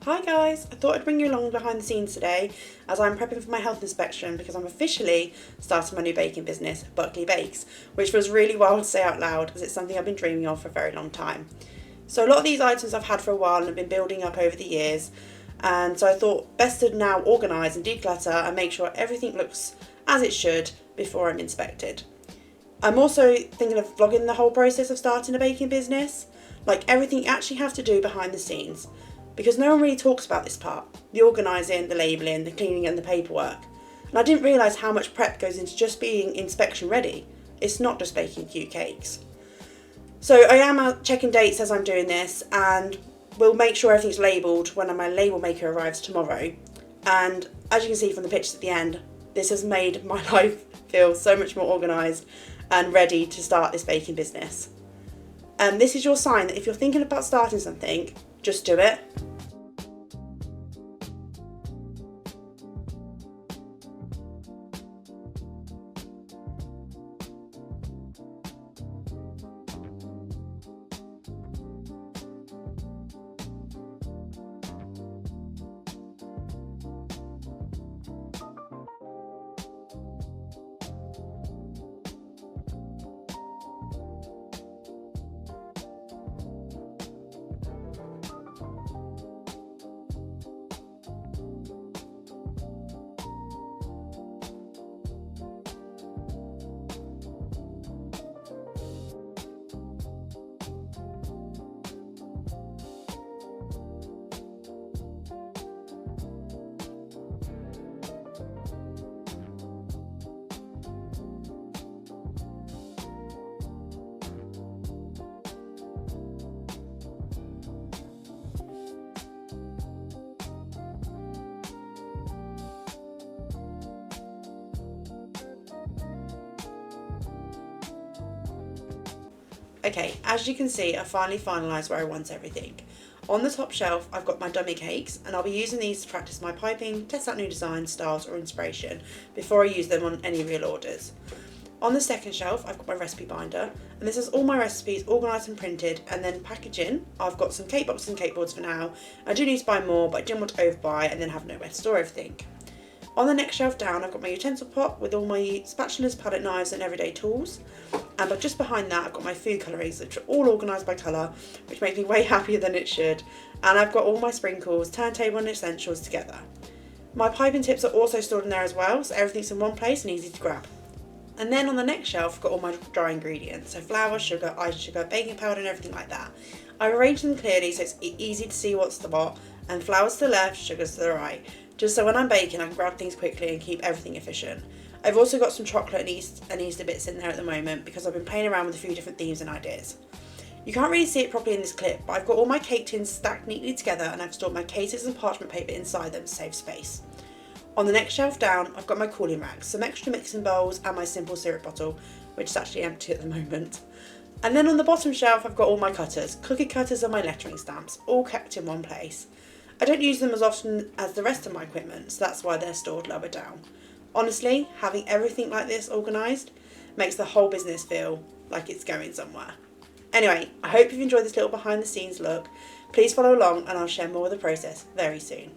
Hi guys, I thought I'd bring you along behind the scenes today as I'm prepping for my health inspection because I'm officially starting my new baking business, Buckley Bakes, which feels really wild to say out loud as it's something I've been dreaming of for a very long time. So a lot of these items I've had for a while and have been building up over the years, and so I thought best to now organise and declutter and make sure everything looks as it should before I'm inspected. I'm also thinking of vlogging the whole process of starting a baking business, like everything you actually have to do behind the scenes. Because no one really talks about this part, the organising, the labelling, the cleaning and the paperwork. And I didn't realise how much prep goes into just being inspection ready. It's not just baking cute cakes. So I am out checking dates as I'm doing this, and we'll make sure everything's labelled when my label maker arrives tomorrow. And as you can see from the pictures at the end, this has made my life feel so much more organised and ready to start this baking business. And this is your sign that if you're thinking about starting something, just do it. Okay, as you can see, I finally finalised where I want everything. On the top shelf, I've got my dummy cakes, and I'll be using these to practice my piping, test out new designs, styles or inspiration before I use them on any real orders. On the second shelf, I've got my recipe binder, and this is all my recipes organised and printed, and then packaging. I've got some cake boxes and cake boards for now. I do need to buy more, but I didn't want to overbuy and then have nowhere to store everything. On the next shelf down, I've got my utensil pot with all my spatulas, palette knives and everyday tools. And but just behind that, I've got my food colourings, which are all organised by colour, which makes me way happier than it should. And I've got all my sprinkles, turntable and essentials together. My piping tips are also stored in there as well, so everything's in one place and easy to grab. And then on the next shelf, I've got all my dry ingredients, so flour, sugar, ice sugar, baking powder and everything like that. I've arranged them clearly so it's easy to see what's the what, and flour's to the left, sugar's to the right, just so when I'm baking I can grab things quickly and keep everything efficient. I've also got some chocolate and Easter bits in there at the moment because I've been playing around with a few different themes and ideas. You can't really see it properly in this clip, but I've got all my cake tins stacked neatly together and I've stored my cases and parchment paper inside them to save space. On the next shelf down, I've got my cooling racks, some extra mixing bowls and my simple syrup bottle, which is actually empty at the moment. And then on the bottom shelf, I've got all my cutters, cookie cutters and my lettering stamps, all kept in one place. I don't use them as often as the rest of my equipment, so that's why they're stored lower down. Honestly, having everything like this organised makes the whole business feel like it's going somewhere. Anyway, I hope you've enjoyed this little behind the scenes look. Please follow along and I'll share more of the process very soon.